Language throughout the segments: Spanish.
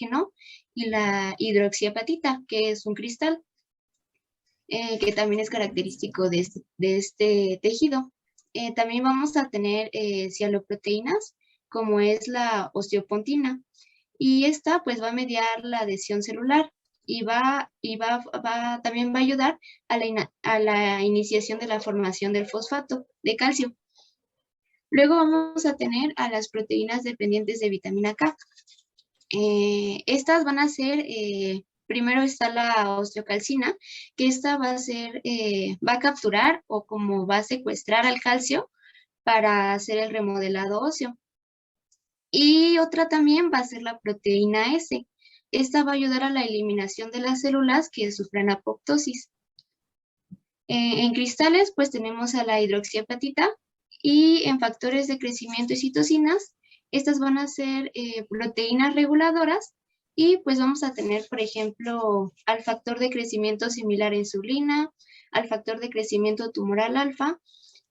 colágeno y la hidroxiapatita, que es un cristal, que también es característico de este tejido. También vamos a tener cialoproteínas, como es la osteopontina, y esta pues va a mediar la adhesión celular y también va a ayudar a la iniciación de la formación del fosfato de calcio. Luego vamos a tener a las proteínas dependientes de vitamina K. Estas van a ser, primero está la osteocalcina, que esta va a capturar o como va a secuestrar al calcio para hacer el remodelado óseo. Y otra también va a ser la proteína S. Esta va a ayudar a la eliminación de las células que sufren apoptosis. En cristales, pues tenemos a la hidroxiapatita, y en factores de crecimiento y citocinas, estas van a ser proteínas reguladoras, y pues vamos a tener, por ejemplo, al factor de crecimiento similar a insulina, al factor de crecimiento tumoral alfa,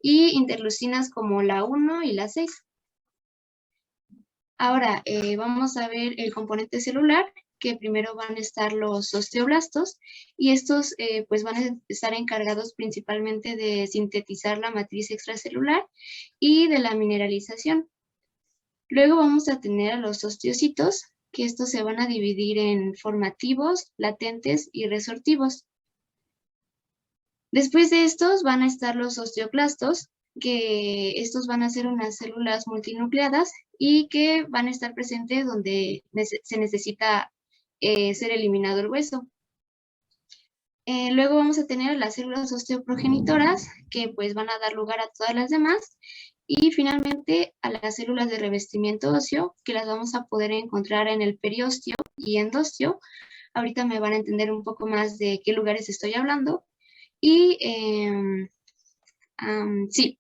y interleucinas como la 1 y la 6. Ahora vamos a ver el componente celular, que primero van a estar los osteoblastos, y estos pues van a estar encargados principalmente de sintetizar la matriz extracelular y de la mineralización. Luego vamos a tener a los osteocitos, que estos se van a dividir en formativos, latentes y resortivos. Después de estos van a estar los osteoclastos, que estos van a ser unas células multinucleadas y que van a estar presentes donde se necesita ser eliminado el hueso. Luego vamos a tener las células osteoprogenitoras, que pues van a dar lugar a todas las demás, y finalmente a las células de revestimiento óseo, que las vamos a poder encontrar en el periósteo y endosteo. Ahorita me van a entender un poco más de qué lugares estoy hablando. Y sí.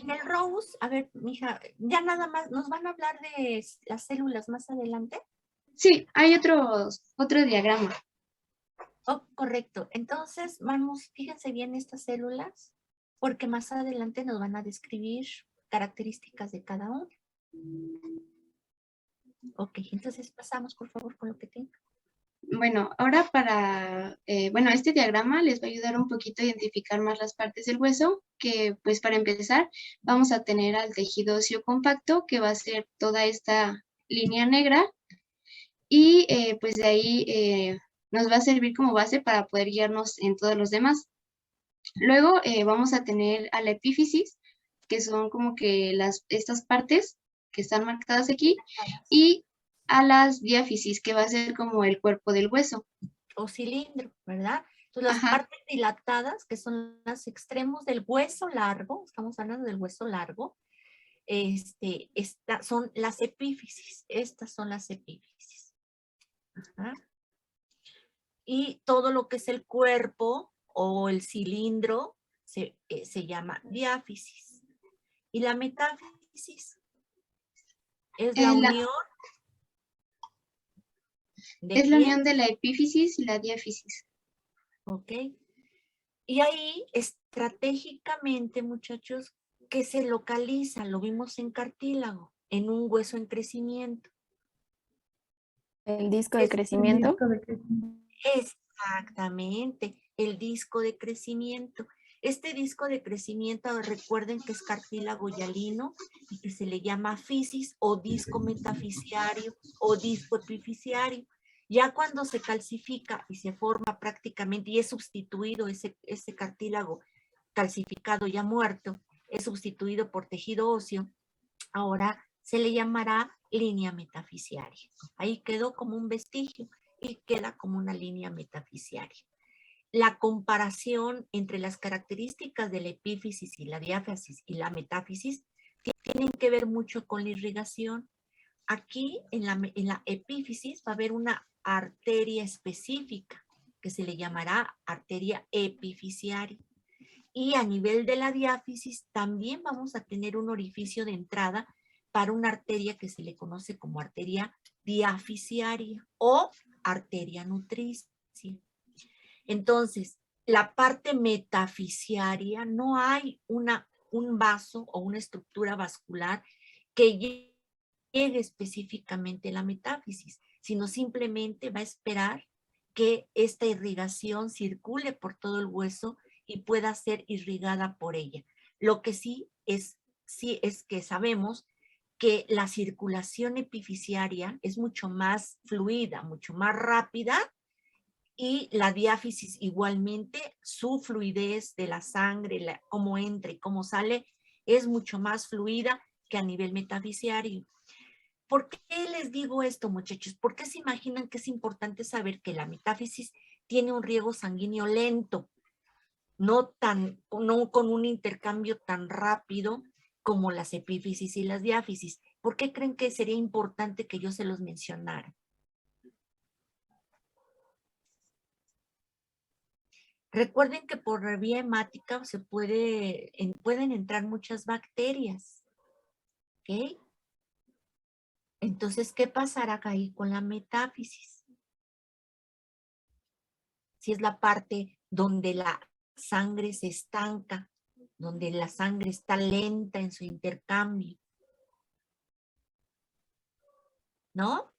En el Rose, a ver, mija, ya nada más, ¿nos van a hablar de las células más adelante? Sí, hay otro diagrama. Oh, correcto. Entonces, vamos, fíjense bien estas células, porque más adelante nos van a describir características de cada una. Ok, entonces pasamos, por favor, con lo que tengo. Bueno, ahora este diagrama les va a ayudar un poquito a identificar más las partes del hueso, que pues para empezar vamos a tener al tejido óseo compacto, que va a ser toda esta línea negra, y pues de ahí nos va a servir como base para poder guiarnos en todos los demás. Luego vamos a tener a la epífisis, que son como que estas partes que están marcadas aquí, y a las diáfisis, que va a ser como el cuerpo del hueso. O cilindro, ¿verdad? Entonces, las partes dilatadas, que son los extremos del hueso largo, estamos hablando del hueso largo, son las epífisis. Estas son las epífisis. Ajá. Y todo lo que es el cuerpo o el cilindro se llama diáfisis. Y la metáfisis es la unión. Es la unión de la epífisis y la diáfisis. Ok. Y ahí, estratégicamente, muchachos, que se localiza, lo vimos en cartílago, en un hueso en crecimiento. ¿El disco de crecimiento? Exactamente, el disco de crecimiento. Este disco de crecimiento, recuerden que es cartílago hialino y que se le llama fisis o disco metafisiario o disco epifisiario. Ya cuando se calcifica y se forma prácticamente y es sustituido ese cartílago calcificado ya muerto, es sustituido por tejido óseo, ahora se le llamará línea metafisiaria. Ahí quedó como un vestigio y queda como una línea metafisiaria. La comparación entre las características de la epífisis y la diáfisis y la metáfisis tienen que ver mucho con la irrigación. Aquí en la epífisis va a haber una arteria específica que se le llamará arteria epifisiaria. Y a nivel de la diáfisis también vamos a tener un orificio de entrada para una arteria que se le conoce como arteria diafisiaria o arteria nutricia. Entonces, la parte metafisiaria, no hay un vaso o una estructura vascular que llegue específicamente la metáfisis, sino simplemente va a esperar que esta irrigación circule por todo el hueso y pueda ser irrigada por ella. Lo que sí es que sabemos que la circulación epifisiaria es mucho más fluida, mucho más rápida, y la diáfisis igualmente, su fluidez de la sangre, cómo entra y cómo sale, es mucho más fluida que a nivel metafisiario. ¿Por qué les digo esto, muchachos? ¿Por qué se imaginan que es importante saber que la metáfisis tiene un riego sanguíneo lento, no con un intercambio tan rápido como las epífisis y las diáfisis? ¿Por qué creen que sería importante que yo se los mencionara? Recuerden que por la vía hemática pueden entrar muchas bacterias, ¿ok? Entonces, ¿qué pasará ahí con la metáfisis? Si es la parte donde la sangre se estanca, donde la sangre está lenta en su intercambio, ¿no?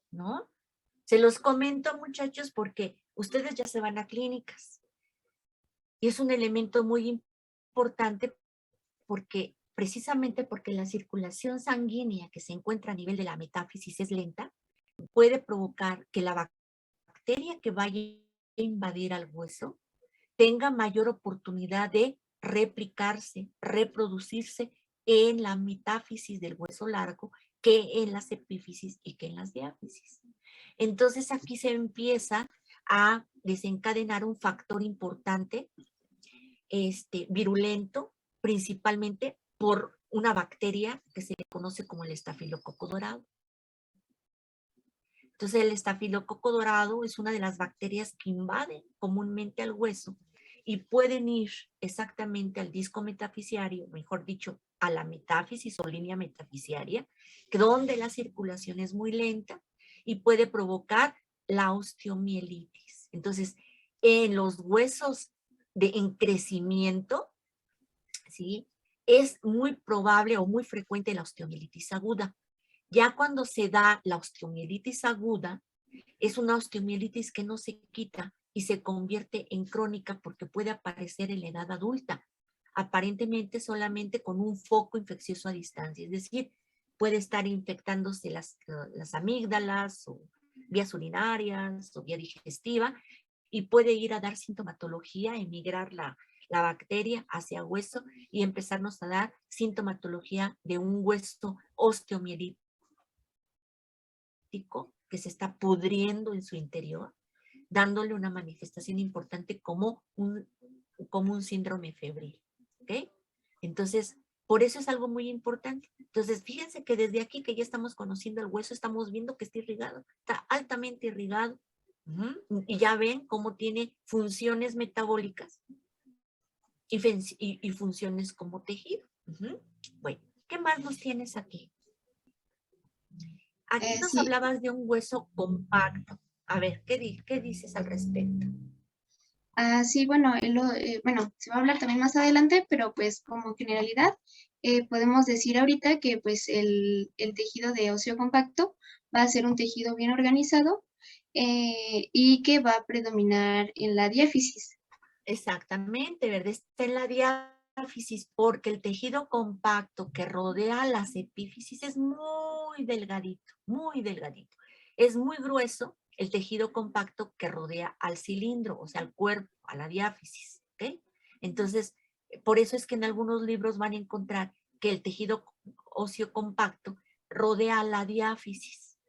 ¿No? Se los comento, muchachos, porque ustedes ya se van a clínicas. Y es un elemento muy importante precisamente porque la circulación sanguínea que se encuentra a nivel de la metáfisis es lenta, puede provocar que la bacteria que vaya a invadir al hueso tenga mayor oportunidad de replicarse, reproducirse en la metáfisis del hueso largo que en las epífisis y que en las diáfisis. Entonces aquí se empieza a desencadenar un factor importante, virulento, principalmente por una bacteria que se le conoce como el estafilococo dorado. Entonces el estafilococo dorado es una de las bacterias que invaden comúnmente al hueso y pueden ir exactamente al disco metafisiario, mejor dicho, a la metáfisis o línea metafisiaria, donde la circulación es muy lenta y puede provocar la osteomielitis. Entonces, en los huesos en crecimiento, ¿sí?, es muy probable o muy frecuente la osteomielitis aguda. Ya cuando se da la osteomielitis aguda, es una osteomielitis que no se quita y se convierte en crónica porque puede aparecer en la edad adulta, aparentemente solamente con un foco infeccioso a distancia. Es decir, puede estar infectándose las amígdalas o vías urinarias o vía digestiva y puede ir a dar sintomatología, emigrar la bacteria hacia hueso y empezarnos a dar sintomatología de un hueso osteomielítico que se está pudriendo en su interior, dándole una manifestación importante como un síndrome febril, ¿ok? Entonces, por eso es algo muy importante. Entonces, fíjense que desde aquí que ya estamos conociendo el hueso, estamos viendo que está irrigado, está altamente irrigado, y ya ven cómo tiene funciones metabólicas y funciones como tejido. Bueno, ¿qué más nos tienes aquí? Aquí nos Sí. hablabas de un hueso compacto. A ver, ¿qué dices al respecto? Sí, bueno, bueno, se va a hablar también más adelante, pero pues como generalidad podemos decir ahorita que pues el tejido de óseo compacto va a ser un tejido bien organizado y que va a predominar en la diáfisis. Exactamente, ¿verdad? Está en la diáfisis porque el tejido compacto que rodea las epífisis es muy delgadito, muy delgadito. Es muy grueso el tejido compacto que rodea al cilindro, o sea, al cuerpo, a la diáfisis, ¿ok? Entonces, por eso es que en algunos libros van a encontrar que el tejido óseo compacto rodea la diáfisis,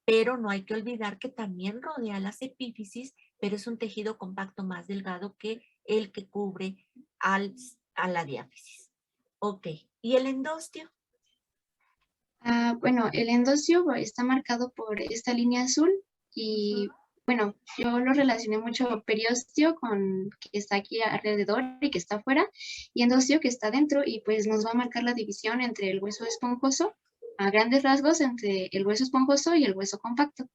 pero no hay que olvidar que también rodea las epífisis, pero es un tejido compacto más delgado que el que cubre a la diáfisis. Ok, ¿y el endostio? Bueno, el endostio está marcado por esta línea azul y bueno, yo lo relacioné mucho periostio con que está aquí alrededor y que está afuera, y endostio que está dentro, y pues nos va a marcar la división entre el hueso esponjoso, a grandes rasgos, entre el hueso esponjoso y el hueso compacto.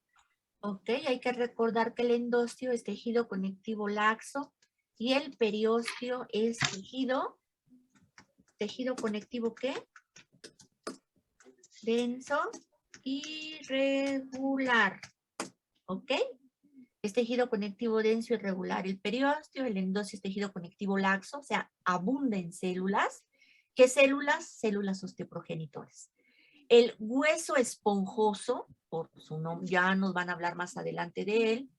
Ok, hay que recordar que el endostio es tejido conectivo laxo Y el periósteo es tejido conectivo, ¿qué? Denso, irregular, ¿ok? Es tejido conectivo denso y irregular el periósteo, el endosio es tejido conectivo laxo, o sea, abunda en células. ¿Qué células? Células osteoprogenitores. El hueso esponjoso, por su nombre, ya nos van a hablar más adelante de él,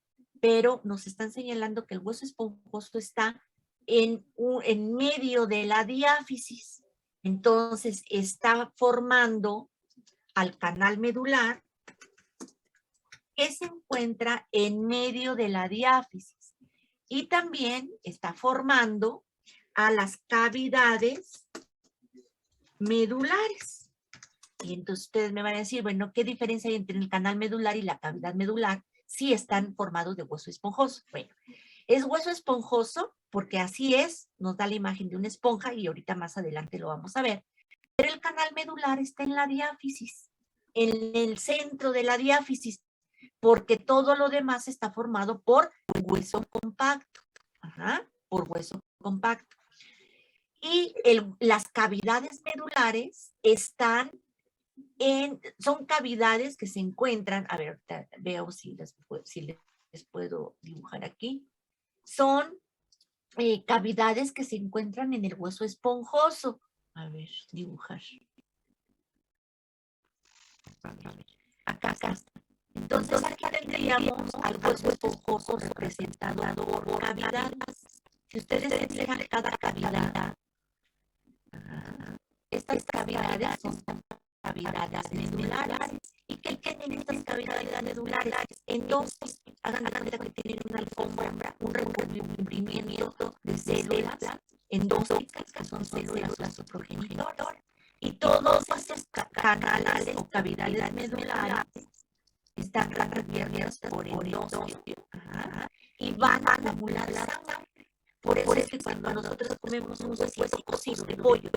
pero nos están señalando que el hueso esponjoso está en medio de la diáfisis. Entonces, está formando al canal medular que se encuentra en medio de la diáfisis. Y también está formando a las cavidades medulares. Y entonces ustedes me van a decir, bueno, ¿qué diferencia hay entre el canal medular y la cavidad medular si están formados de hueso esponjoso? Bueno, es hueso esponjoso porque así es, nos da la imagen de una esponja y ahorita más adelante lo vamos a ver. Pero el canal medular está en la diáfisis, en el centro de la diáfisis, porque todo lo demás está formado por hueso compacto. Ajá, por hueso compacto. Y las cavidades medulares son cavidades que se encuentran, a ver, veo si les puedo dibujar aquí. Son cavidades que se encuentran en el hueso esponjoso. A ver, dibujar. Acá está. Entonces aquí tendríamos al hueso esponjoso representado por cavidades. Si ustedes se fijan cada cavidad, estas cavidades son cavidades medulares. ¿Y qué tienen estas cavidades medulares? Entonces, hagan de cuenta que tienen una alfombra, un recubrimiento de células endóficas, que son células vasoprogenitor, y todos esos canales o cavidades medulares están recubiertos por endosio y van a acumular sangre. Por eso es que cuando nosotros comemos un huesito cocido de pollo,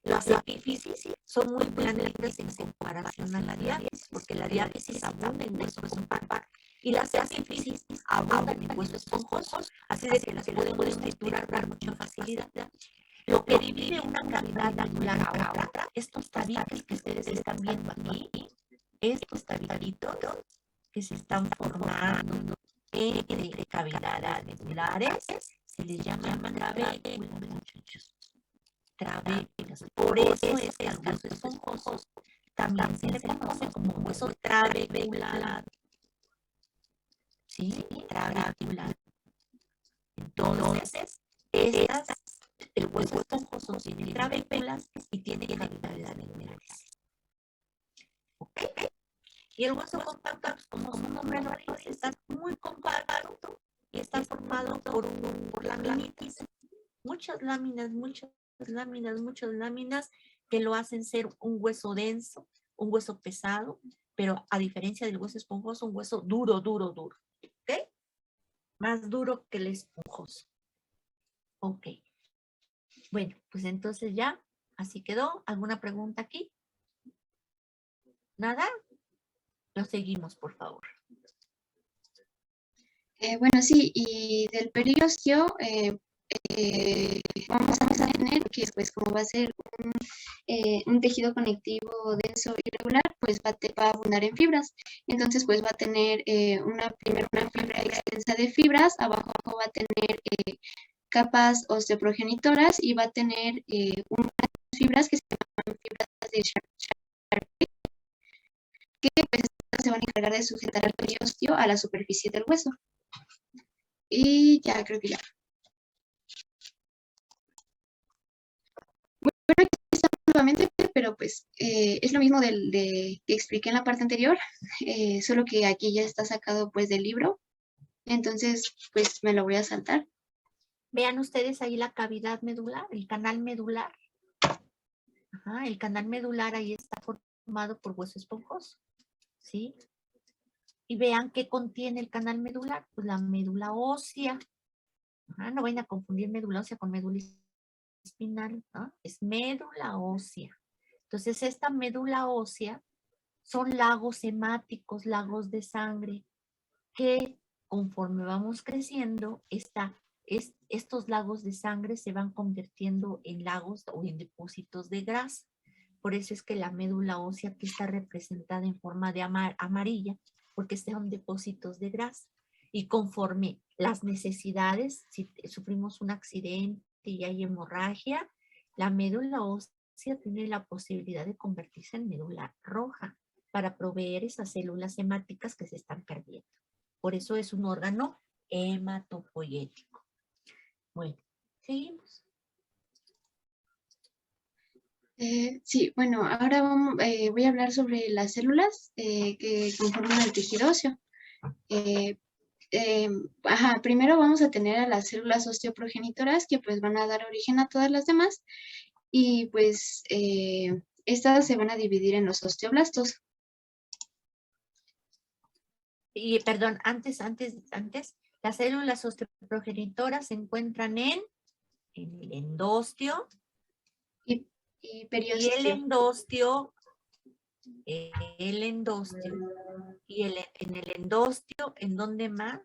las epífisis son muy planitas en comparación a la diáfisis, porque la diáfisis abunda en huesos compactos y las epífisis abundan en huesos esponjosos, así de que las podemos triturar con mucha facilidad. Lo que divide una cavidad medular a otra, estos tabiques que ustedes están viendo aquí, estos tabiquitos que se están formando entre cavidades medulares, se les llama trabéculas, muchachos. Trabéculas. Por eso es que al hueso esponjoso también se le conoce como hueso trabecular. ¿Sí? Trabecular. Entonces, el hueso esponjoso tiene trabéculas y tiene cavidades medulares. ¿Ok? Y el hueso compacto, como su nombre lo dice, está muy compacto y está formado por laminitas. Muchas láminas que lo hacen ser un hueso denso, un hueso pesado, pero a diferencia del hueso esponjoso, un hueso duro. ¿Ok? Más duro que el esponjoso. Ok. Bueno, pues entonces ya, así quedó. ¿Alguna pregunta aquí? ¿Nada? Lo seguimos, por favor. Bueno, sí, y del periósteo vamos a tener que, pues, como va a ser un tejido conectivo denso y irregular, pues va a abundar en fibras. Entonces, pues va a tener primero una fibra extensa de fibras, abajo va a tener capas osteoprogenitoras y va a tener unas fibras que se llaman fibras de Charpey, que pues, se van a encargar de sujetar el periósteo a la superficie del hueso. Y ya, creo que ya. Bueno, aquí está nuevamente, pero pues es lo mismo que expliqué en la parte anterior, solo que aquí ya está sacado pues del libro. Entonces, pues me lo voy a saltar. Vean ustedes ahí la cavidad medular, el canal medular. Ajá, el canal medular ahí está formado por hueso esponjoso, ¿sí? Y vean qué contiene el canal medular, pues la médula ósea. Ajá, no vayan a confundir médula ósea con médula espinal, ¿no? Es médula ósea. Entonces, esta médula ósea son lagos hemáticos, lagos de sangre, que conforme vamos creciendo, esta estos lagos de sangre se van convirtiendo en lagos o en depósitos de grasa. Por eso es que la médula ósea aquí está representada en forma de amarilla, porque son depósitos de grasa. Y conforme las necesidades, si sufrimos un accidente y hay hemorragia, la médula ósea tiene la posibilidad de convertirse en médula roja para proveer esas células hemáticas que se están perdiendo. Por eso es un órgano hematopoyético. Bueno, seguimos. Sí, bueno, ahora voy a hablar sobre las células que conforman el tejido óseo. Primero vamos a tener a las células osteoprogenitoras que pues van a dar origen a todas las demás y pues estas se van a dividir en los osteoblastos. Y perdón, antes, las células osteoprogenitoras se encuentran en el endostio. Y Y periostio. el endostio, y en el endostio, ¿en dónde más?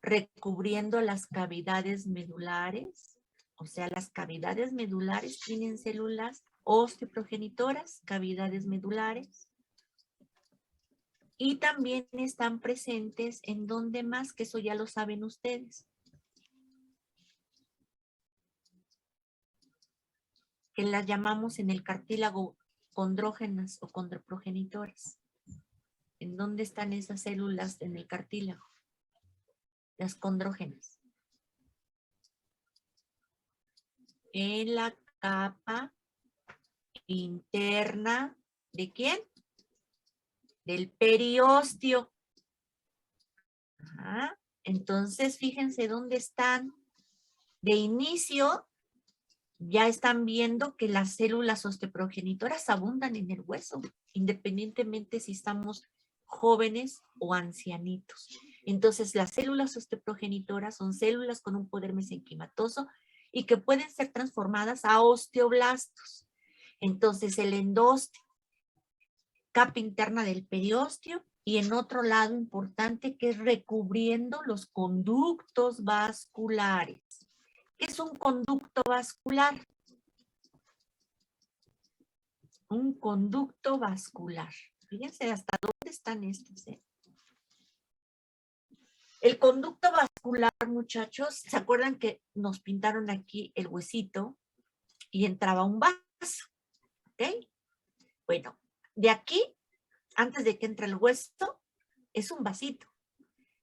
Recubriendo las cavidades medulares, o sea, las cavidades medulares tienen células osteoprogenitoras, cavidades medulares, y también están presentes en dónde más, que eso ya lo saben ustedes, que las llamamos en el cartílago condrógenas o condroprogenitoras. ¿En dónde están esas células en el cartílago? Las condrógenas. En la capa interna, ¿de quién? Del periósteo. Ajá. Entonces, fíjense dónde están. De inicio, ya están viendo que las células osteoprogenitoras abundan en el hueso, independientemente si estamos jóvenes o ancianitos. Entonces, las células osteoprogenitoras son células con un poder mesenquimatoso y que pueden ser transformadas a osteoblastos. Entonces, el endostio, capa interna del periósteo, y en otro lado importante que es recubriendo los conductos vasculares. ¿Qué es un conducto vascular? Un conducto vascular. Fíjense hasta dónde están estos. El conducto vascular, muchachos, ¿se acuerdan que nos pintaron aquí el huesito y entraba un vaso? ¿Ok? Bueno, de aquí, antes de que entre el hueso, es un vasito.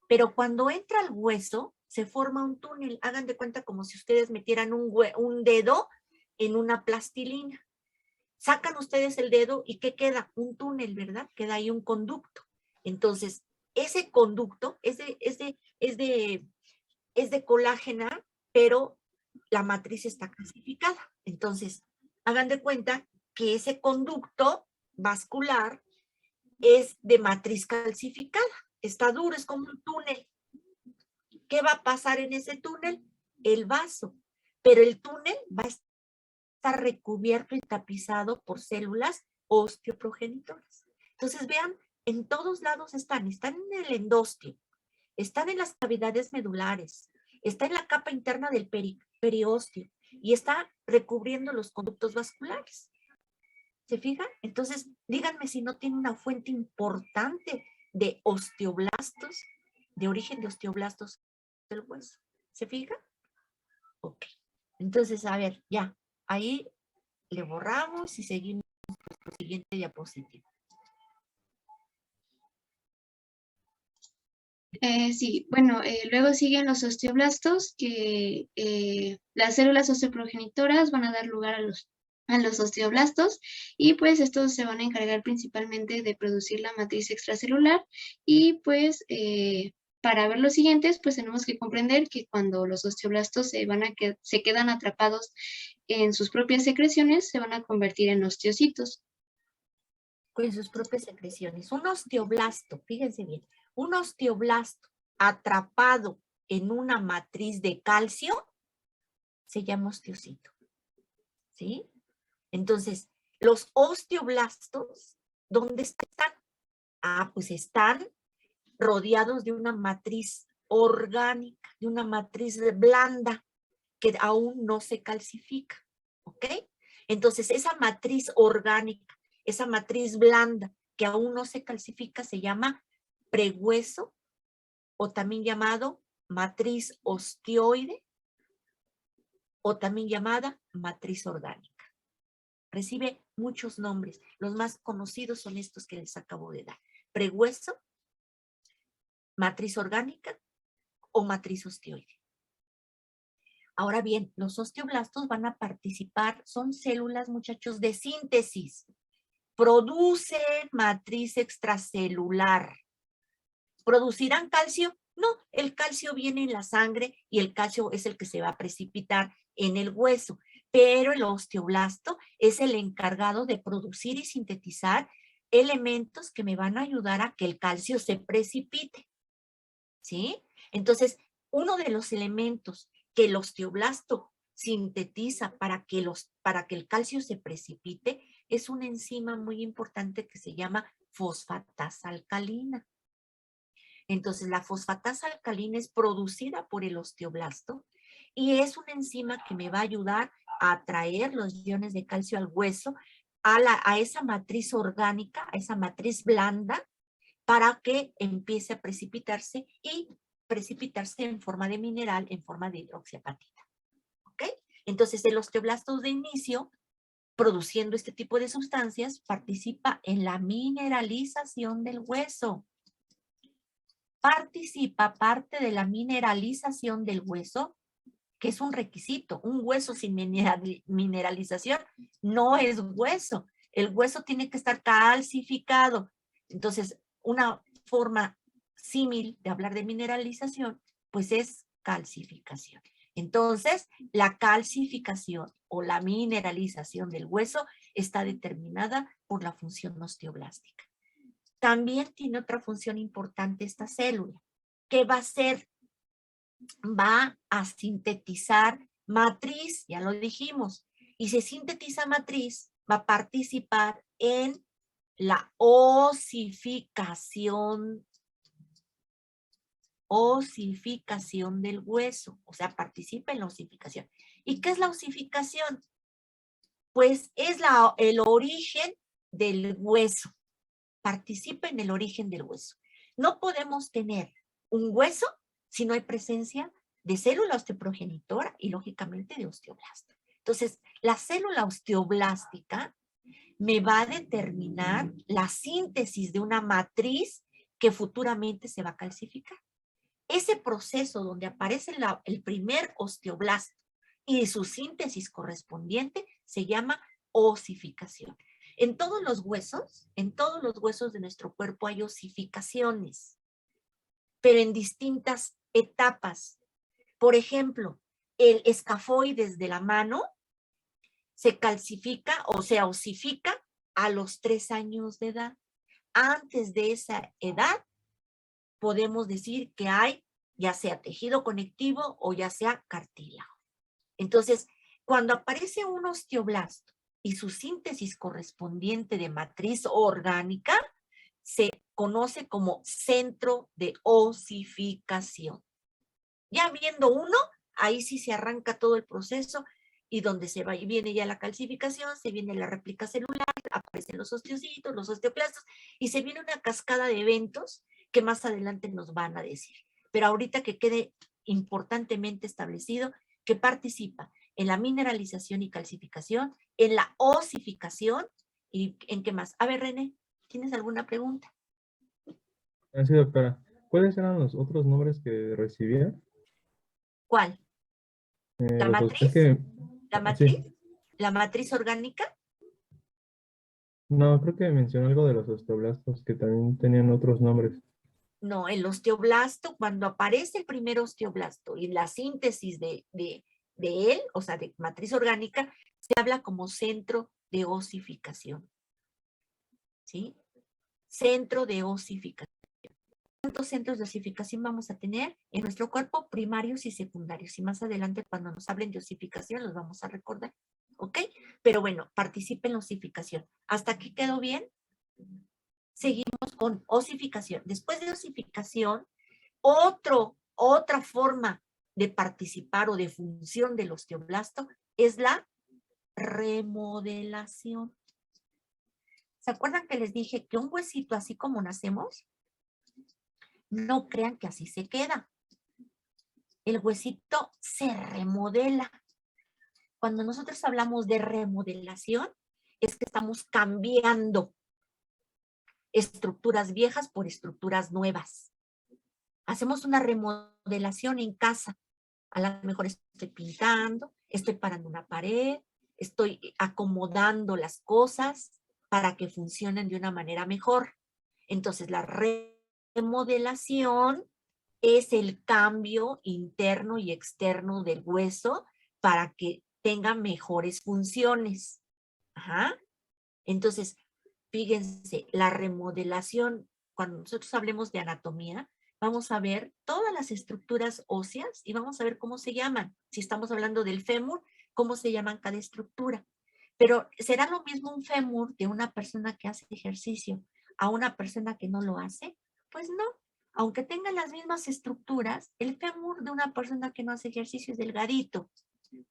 Pero cuando entra el hueso, se forma un túnel. Hagan de cuenta como si ustedes metieran un dedo en una plastilina. Sacan ustedes el dedo y ¿qué queda? Un túnel, ¿verdad? Queda ahí un conducto. Entonces, ese conducto es de colágena, pero la matriz está calcificada. Entonces, hagan de cuenta que ese conducto vascular es de matriz calcificada. Está duro, es como un túnel. ¿Qué va a pasar en ese túnel? El vaso. Pero el túnel va a estar recubierto y tapizado por células osteoprogenitoras. Entonces, vean, en todos lados están en el endostio, están en las cavidades medulares, está en la capa interna del periósteo y está recubriendo los conductos vasculares. ¿Se fijan? Entonces, díganme si no tiene una fuente importante de osteoblastos, de origen de osteoblastos del hueso. ¿Se fijan? Ok. Entonces, a ver, ya, ahí le borramos y seguimos con la siguiente diapositiva. Sí, bueno, luego siguen los osteoblastos, que las células osteoprogenitoras van a dar lugar a los osteoblastos y pues estos se van a encargar principalmente de producir la matriz extracelular y pues para ver los siguientes pues tenemos que comprender que cuando los osteoblastos se quedan atrapados en sus propias secreciones se van a convertir en osteocitos. Con sus propias secreciones. Un osteoblasto, fíjense bien, un osteoblasto atrapado en una matriz de calcio se llama osteocito. ¿Sí? Entonces, los osteoblastos, ¿dónde están? Ah, pues están rodeados de una matriz orgánica, de una matriz blanda que aún no se calcifica, ¿ok? Entonces, esa matriz orgánica, esa matriz blanda que aún no se calcifica se llama prehueso, o también llamado matriz ostioide, o también llamada matriz orgánica. Recibe muchos nombres. Los más conocidos son estos que les acabo de dar. Prehueso, matriz orgánica o matriz ostioide. Ahora bien, los osteoblastos van a participar, son células, muchachos, de síntesis. Producen matriz extracelular. ¿Producirán calcio? No, el calcio viene en la sangre y el calcio es el que se va a precipitar en el hueso. Pero el osteoblasto es el encargado de producir y sintetizar elementos que me van a ayudar a que el calcio se precipite. ¿Sí? Entonces, uno de los elementos que el osteoblasto sintetiza para que el calcio se precipite es una enzima muy importante que se llama fosfatasa alcalina. Entonces, la fosfatasa alcalina es producida por el osteoblasto y es una enzima que me va a ayudar a atraer los iones de calcio al hueso, a esa matriz orgánica, a esa matriz blanda, para que empiece a precipitarse y precipitarse en forma de mineral, en forma de hidroxiapatita. ¿Ok? Entonces, el osteoblasto de inicio, produciendo este tipo de sustancias, participa en la mineralización del hueso. Participa parte de la mineralización del hueso, que es un requisito. Un hueso sin mineralización no es hueso. El hueso tiene que estar calcificado. Entonces, una forma símil de hablar de mineralización, pues es calcificación. Entonces, la calcificación o la mineralización del hueso está determinada por la función osteoblástica. También tiene otra función importante esta célula. ¿Qué va a hacer? Va a sintetizar matriz, ya lo dijimos, y si sintetiza matriz, va a participar en la osificación del hueso, o sea, participa en la osificación. ¿Y qué es la osificación? Pues es el origen del hueso, participa en el origen del hueso. No podemos tener un hueso si no hay presencia de célula osteoprogenitora y lógicamente de osteoblasto. Entonces, la célula osteoblástica me va a determinar la síntesis de una matriz que futuramente se va a calcificar. Ese proceso donde aparece el primer osteoblasto y su síntesis correspondiente se llama osificación. En todos los huesos de nuestro cuerpo hay osificaciones, pero en distintas etapas. Por ejemplo, el escafoides de la mano se calcifica o se osifica a los 3 años de edad. Antes de esa edad, podemos decir que hay ya sea tejido conectivo o ya sea cartílago. Entonces, cuando aparece un osteoblasto y su síntesis correspondiente de matriz orgánica, se conoce como centro de osificación. Ya viendo uno, ahí sí se arranca todo el proceso y donde se va y viene ya la calcificación, se viene la réplica celular, aparecen los osteocitos, los osteoplastos y se viene una cascada de eventos que más adelante nos van a decir. Pero ahorita que quede importantemente establecido que participa en la mineralización y calcificación, en la osificación y en qué más. A ver, René, ¿tienes alguna pregunta? Sí, doctora. ¿Cuáles eran los otros nombres que recibía? ¿Cuál? ¿La Es matriz? que, ¿La matriz? sí, ¿La matriz orgánica? no, creo que mencionó algo de los osteoblastos que también tenían otros nombres. No, el osteoblasto, cuando aparece el primer osteoblasto y la síntesis de él, o sea, de matriz orgánica, se habla como centro de osificación. ¿Sí? Centro de osificación. ¿Cuántos centros de osificación vamos a tener en nuestro cuerpo? Primarios y secundarios. Y más adelante, cuando nos hablen de osificación, los vamos a recordar. ¿Ok? Pero bueno, participa en la osificación. ¿Hasta aquí quedó bien? Seguimos con osificación. Después de osificación, otro otra forma de participar o de función del osteoblasto es la remodelación. ¿Se acuerdan que les dije que un huesito así como nacemos? No crean que así se queda. El huesito se remodela. Cuando nosotros hablamos de remodelación, es que estamos cambiando estructuras viejas por estructuras nuevas. Hacemos una remodelación en casa. A lo mejor estoy pintando, estoy parando una pared, estoy acomodando las cosas para que funcionen de una manera mejor. Entonces, la remodelación es el cambio interno y externo del hueso para que tenga mejores funciones. Ajá. Entonces, fíjense, la remodelación, cuando nosotros hablemos de anatomía, vamos a ver todas las estructuras óseas y vamos a ver cómo se llaman. Si estamos hablando del fémur, cómo se llaman cada estructura. Pero ¿será lo mismo un fémur de una persona que hace ejercicio a una persona que no lo hace? Pues no. Aunque tengan las mismas estructuras, el fémur de una persona que no hace ejercicio es delgadito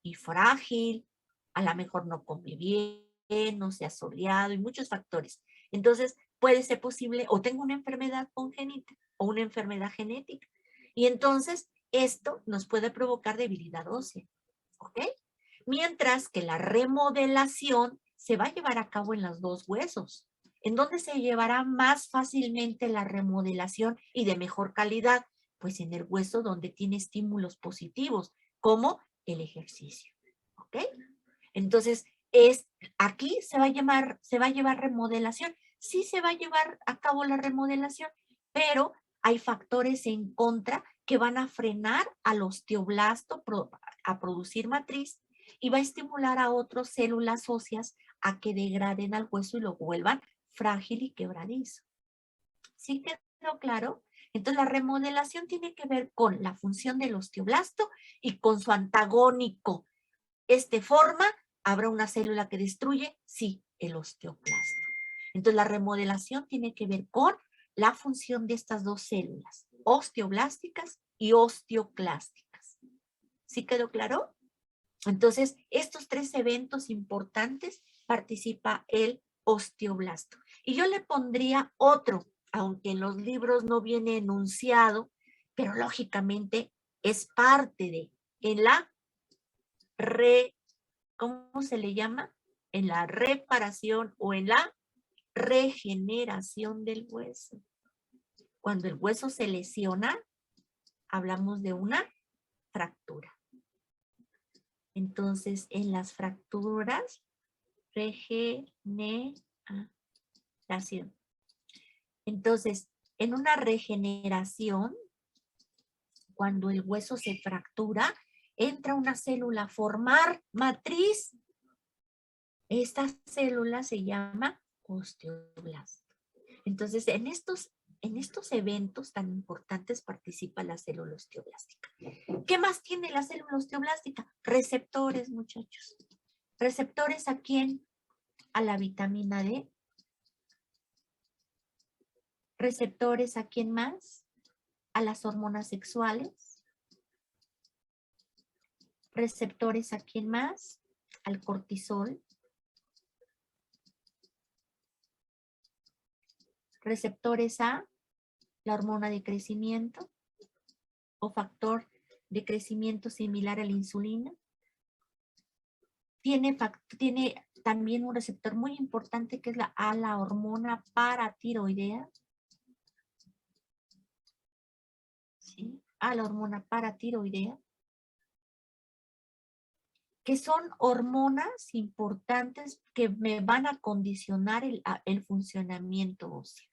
y frágil, a lo mejor no come bien, no se ha soleado y muchos factores. Entonces, puede ser posible o tengo una enfermedad congénita o una enfermedad genética. Y entonces, esto nos puede provocar debilidad ósea. ¿Ok? Mientras que la remodelación se va a llevar a cabo en los dos huesos. ¿En dónde se llevará más fácilmente la remodelación y de mejor calidad? Pues en el hueso donde tiene estímulos positivos, como el ejercicio. ¿Ok? Entonces, aquí se va a llevar remodelación. Sí se va a llevar a cabo la remodelación, pero hay factores en contra que van a frenar al osteoblasto a producir matriz y va a estimular a otras células óseas a que degraden al hueso y lo vuelvan frágil y quebradizo. ¿Sí quedó claro? Entonces la remodelación tiene que ver con la función del osteoblasto y con su antagónico. Forma, habrá una célula que destruye, sí, el osteoclasto. Entonces la remodelación tiene que ver con la función de estas dos células, osteoblásticas y osteoclásticas. ¿Sí quedó claro? Entonces, estos tres eventos importantes participa el osteoblasto. Y yo le pondría otro, aunque en los libros no viene enunciado, pero lógicamente es parte de, en la ¿cómo se le llama? En la reparación o en la regeneración del hueso. Cuando el hueso se lesiona, hablamos de una fractura. Entonces, en las fracturas, regeneración. Entonces, en una regeneración, cuando el hueso se fractura, entra una célula a formar matriz. Esta célula se llama osteoblasto. Entonces, en estos eventos tan importantes participa la célula osteoblástica. ¿Qué más tiene la célula osteoblástica? Receptores, muchachos. ¿Receptores a quién? A la vitamina D. ¿Receptores a quién más? A las hormonas sexuales. ¿Receptores a quién más? Al cortisol. Receptores a la hormona de crecimiento o factor de crecimiento similar a la insulina. Tiene también un receptor muy importante que es la hormona paratiroidea. ¿Sí? A la hormona paratiroidea. Que son hormonas importantes que me van a condicionar el funcionamiento óseo.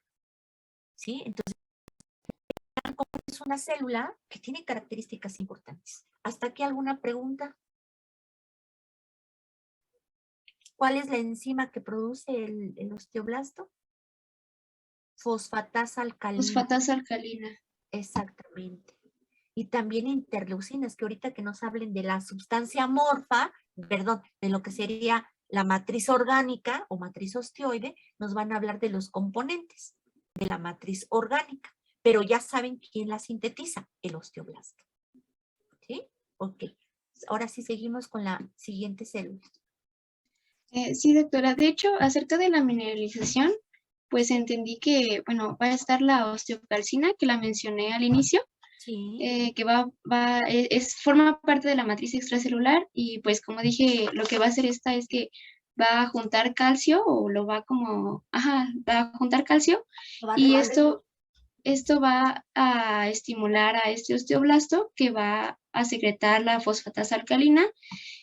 ¿Sí? Entonces, es una célula que tiene características importantes. ¿Hasta aquí alguna pregunta? ¿Cuál es la enzima que produce el osteoblasto? Fosfatasa alcalina. Fosfatasa alcalina. Exactamente. Y también interleucinas, que ahorita que nos hablen de la sustancia amorfa, perdón, de lo que sería la matriz orgánica o matriz osteoide, nos van a hablar de los componentes de la matriz orgánica. pero ya saben quién la sintetiza, el osteoblasto. ¿Sí? Ok. Ahora sí seguimos con la siguiente célula. Sí, doctora. De hecho, acerca de la mineralización, pues entendí que, bueno, va a estar la osteocalcina, que la mencioné al inicio, Sí. que forma parte de la matriz extracelular y pues como dije, lo que va a hacer esta es que va a juntar calcio o lo va como, va a juntar calcio Lo va a y retener. esto va a estimular a este osteoblasto que va a secretar la fosfatasa alcalina.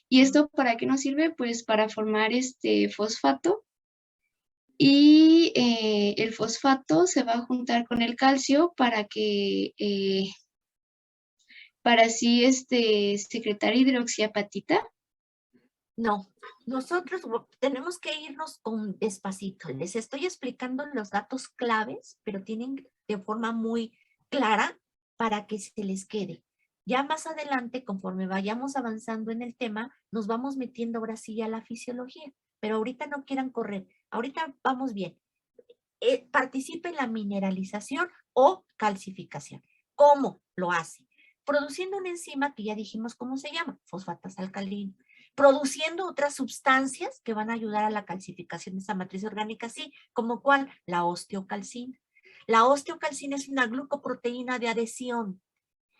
¿Y esto para qué nos sirve? Pues para formar este fosfato y el fosfato se va a juntar con el calcio para así secretar hidroxiapatita. No, nosotros tenemos que irnos con despacito. Les estoy explicando los datos claves, pero tienen de forma muy clara para que se les quede. Ya más adelante, conforme vayamos avanzando en el tema, nos vamos metiendo ahora sí a la fisiología, pero ahorita no quieran correr. Ahorita vamos bien. Participa en la mineralización o calcificación. ¿Cómo lo hace? Produciendo una enzima que ya dijimos cómo se llama, fosfatasa alcalina. Produciendo otras sustancias que van a ayudar a la calcificación de esa matriz orgánica, sí, como cuál, la osteocalcina. La osteocalcina es una glucoproteína de adhesión.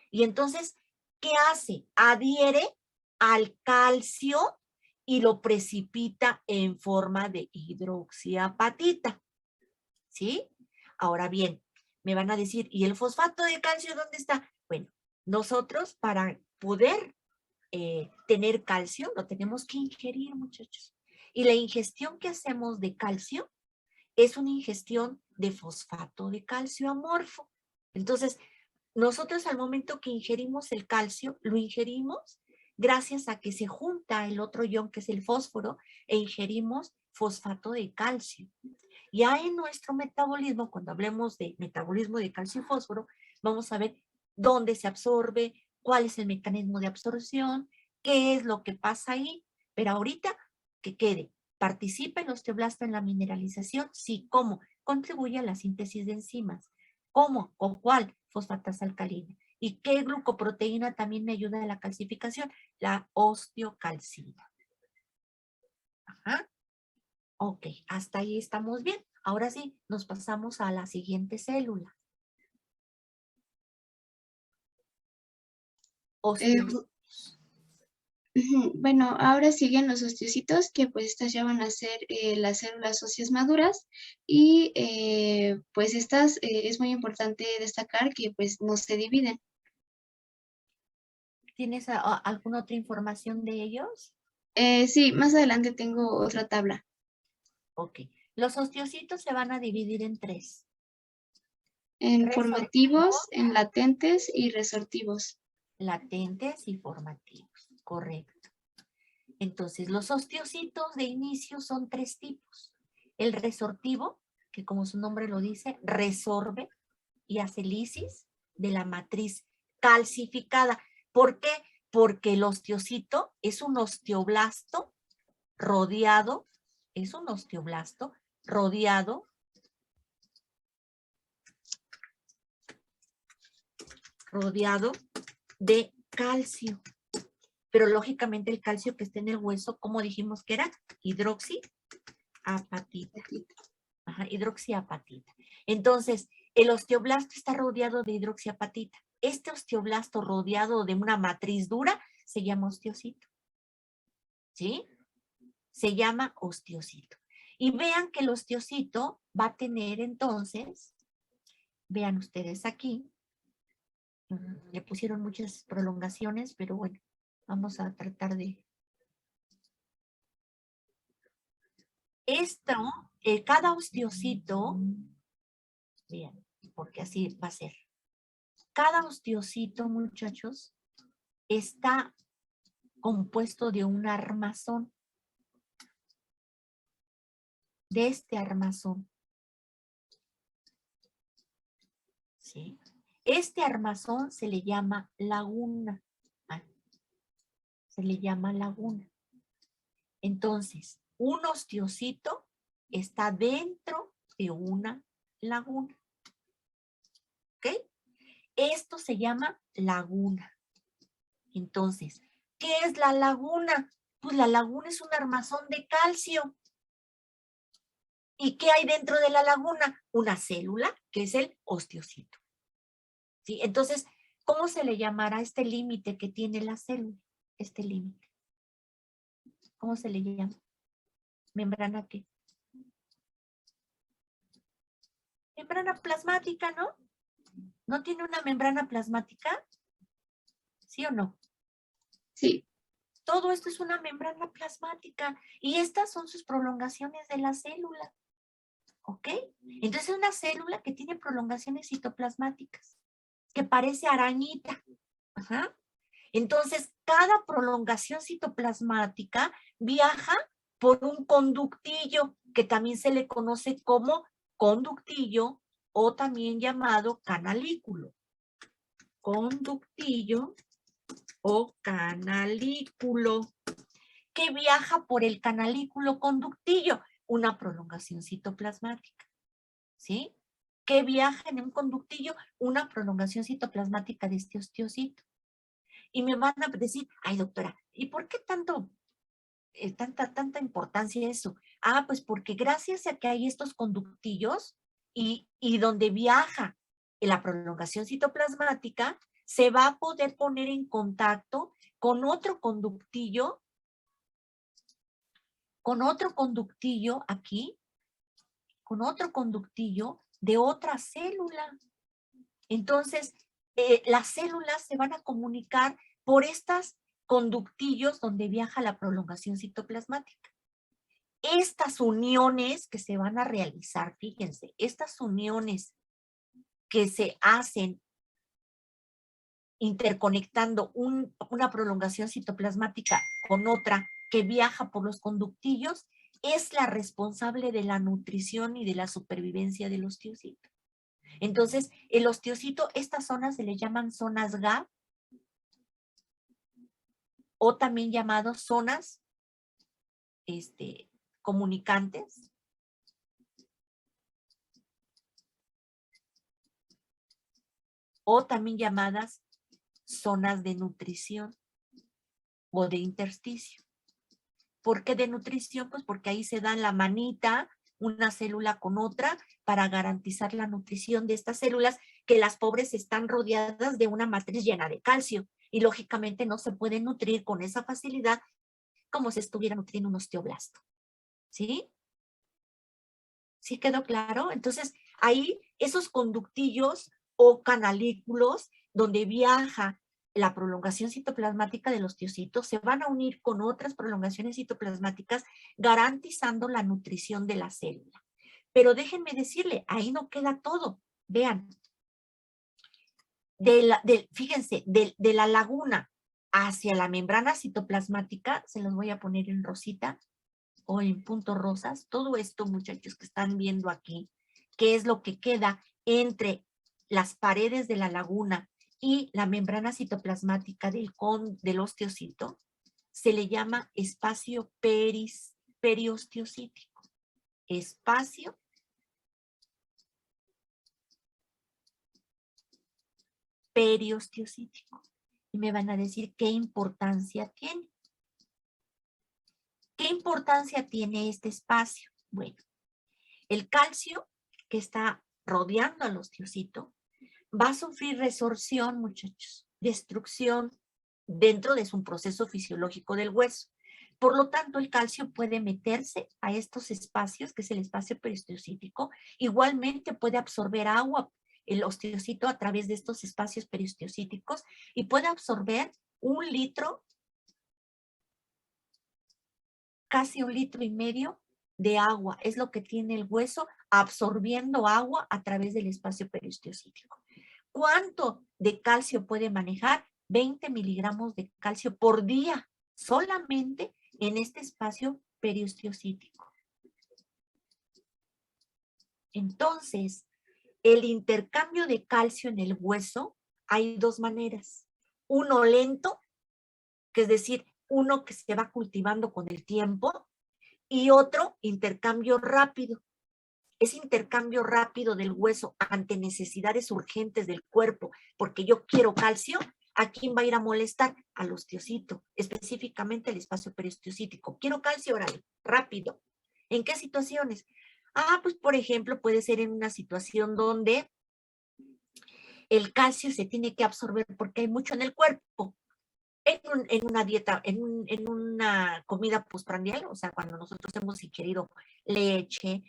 Y entonces, ¿qué hace? Adhiere al calcio y lo precipita en forma de hidroxiapatita. ¿Sí? Ahora bien, me van a decir, ¿y el fosfato de calcio dónde está? Bueno, nosotros para poder tener calcio lo tenemos que ingerir, muchachos. Y la ingestión que hacemos de calcio es una ingestión de fosfato de calcio amorfo. Entonces, nosotros al momento que ingerimos el calcio, lo ingerimos gracias a que se junta el otro ion que es el fósforo e ingerimos fosfato de calcio. Ya en nuestro metabolismo, cuando hablemos de metabolismo de calcio y fósforo, vamos a ver dónde se absorbe, cuál es el mecanismo de absorción, qué es lo que pasa ahí. Pero ahorita que quede, ¿participa el osteoblasto en la mineralización? Sí, ¿cómo? Contribuye a la síntesis de enzimas. ¿Cómo? ¿Con cuál? Fosfatasa alcalina. ¿Y qué glucoproteína también me ayuda a la calcificación? La osteocalcina. Ajá. Ok, hasta ahí estamos bien. Ahora sí, nos pasamos a la siguiente célula. Eh, Osteocitos. Bueno, ahora siguen los osteocitos, que pues estas ya van a ser las células óseas maduras y pues estas es muy importante destacar que pues no se dividen. ¿Tienes alguna otra información de ellos? Sí, más adelante tengo otra tabla. Ok. Los osteocitos se van a dividir en tres. En Resortivos, formativos, en latentes y resortivos. latentes y formativos. Correcto. Entonces, los osteocitos de inicio son tres tipos. El resortivo, que como su nombre lo dice, resorbe y hace lisis de la matriz calcificada. ¿Por qué? Porque el osteocito es un osteoblasto rodeado, rodeado de calcio. Pero lógicamente el calcio que está en el hueso, como dijimos que era? Hidroxiapatita. Ajá, hidroxiapatita. Entonces, el osteoblasto está rodeado de hidroxiapatita. Este osteoblasto rodeado de una matriz dura se llama osteocito. ¿Sí? Se llama osteocito. Y vean que el osteocito va a tener entonces, vean ustedes aquí, le pusieron muchas prolongaciones, pero bueno, vamos a tratar de... Esto, cada osteocito, bien, porque así va a ser. Cada osteocito, muchachos, está compuesto de un armazón. De este armazón. ¿Sí? Este armazón se le llama laguna. Se le llama laguna. Entonces, un osteocito está dentro de una laguna. ¿Ok? Esto se llama laguna. Entonces, ¿qué es la laguna? Pues la laguna es un armazón de calcio. ¿Y qué hay dentro de la laguna? Una célula, que es el osteocito. ¿Sí? Entonces, ¿cómo se le llamará este límite que tiene la célula? Este límite. ¿Cómo se le llama? ¿Membrana qué? Membrana plasmática, ¿no? ¿No tiene una membrana plasmática? ¿Sí o no? Sí. Todo esto es una membrana plasmática y estas son sus prolongaciones de la célula. ¿Ok? Entonces es una célula que tiene prolongaciones citoplasmáticas, que parece arañita. Ajá. Entonces, cada prolongación citoplasmática viaja por un conductillo, que también se le conoce como conductillo o también llamado canalículo. Conductillo o canalículo, que viaja por el canalículo conductillo, una prolongación citoplasmática. ¿Sí? Que viaja en un conductillo, una prolongación citoplasmática de este osteocito. Y me van a decir, ay doctora, ¿y por qué tanta importancia eso? Ah, pues porque gracias a que hay estos conductillos y donde viaja la prolongación citoplasmática, se va a poder poner en contacto con otro conductillo aquí, con otro conductillo de otra célula. Entonces, las células se van a comunicar por estos conductillos donde viaja la prolongación citoplasmática. Estas uniones que se van a realizar, fíjense, estas uniones que se hacen interconectando una prolongación citoplasmática con otra que viaja por los conductillos, es la responsable de la nutrición y de la supervivencia del osteocito. Entonces, el osteocito, estas zonas se le llaman zonas GAP o también llamados zonas comunicantes. O también llamadas zonas de nutrición o de intersticio. ¿Por qué de nutrición? Pues porque ahí se dan la manita una célula con otra para garantizar la nutrición de estas células, que las pobres están rodeadas de una matriz llena de calcio y lógicamente no se pueden nutrir con esa facilidad como si estuviera nutriendo un osteoblasto. ¿Sí? ¿Sí quedó claro? Entonces, ahí esos conductillos o canalículos donde viaja la prolongación citoplasmática del osteocito se van a unir con otras prolongaciones citoplasmáticas garantizando la nutrición de la célula. Pero déjenme decirle, ahí no queda todo. Vean, fíjense, de la laguna hacia la membrana citoplasmática, se los voy a poner en rosita o en puntos rosas, todo esto, muchachos, que están viendo aquí, que es lo que queda entre las paredes de la laguna y la membrana citoplasmática del osteocito, se le llama espacio periosteocítico. Espacio periosteocítico. Y me van a decir qué importancia tiene. ¿Qué importancia tiene este espacio? Bueno, el calcio que está rodeando al osteocito va a sufrir resorción, muchachos, destrucción dentro de su proceso fisiológico del hueso. Por lo tanto, el calcio puede meterse a estos espacios, que es el espacio periosteocítico. Igualmente puede absorber agua el osteocito a través de estos espacios periosteocíticos y puede absorber 1 litro, casi 1,5 litros de agua. Es lo que tiene el hueso absorbiendo agua a través del espacio periosteocítico. ¿Cuánto de calcio puede manejar? 20 miligramos de calcio por día, solamente en este espacio periosteocítico. Entonces, el intercambio de calcio en el hueso hay 2 maneras. Uno lento, que es decir, uno que se va cultivando con el tiempo, y otro intercambio rápido. ese intercambio rápido del hueso ante necesidades urgentes del cuerpo, porque yo quiero calcio, ¿a quién va a ir a molestar? Al osteocito, específicamente el espacio periosteocítico. Quiero calcio, órale, rápido. ¿En qué situaciones? Pues por ejemplo, puede ser en una situación donde el calcio se tiene que absorber porque hay mucho en el cuerpo. En una dieta, en una comida postprandial, o sea, cuando nosotros hemos ingerido leche,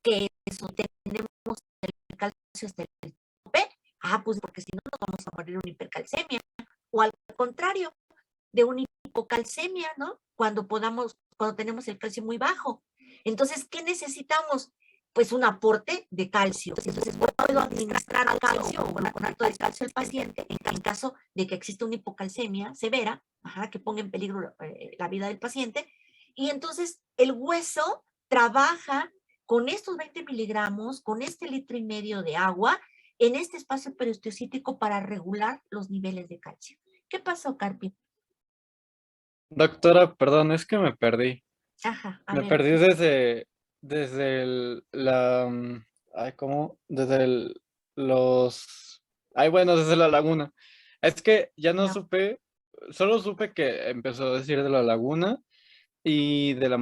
queso, tenemos el calcio hasta el tope, pues porque si no nos vamos a morir de una hipercalcemia. O al contrario, de una hipocalcemia, ¿no? Cuando tenemos el calcio muy bajo. Entonces, ¿qué necesitamos? Pues un aporte de calcio. Entonces, puedo administrar calcio o con alto de calcio al paciente en caso de que exista una hipocalcemia severa, que ponga en peligro la vida del paciente. Y entonces, el hueso trabaja con estos 20 miligramos, con este 1,5 litros de agua, en este espacio periosteocítico para regular los niveles de calcio. ¿Qué pasó, Carpi? Doctora, perdón, es que me perdí. A Me ver. perdí desde ¿cómo? Bueno, desde la laguna. Es que ya no supe, solo supe que empezó a decir de la laguna y de la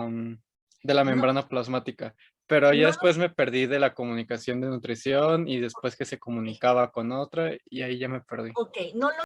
No, membrana plasmática, pero ya no, después me perdí de la comunicación de nutrición y después que se comunicaba con otra y ahí ya me perdí. ok, no lo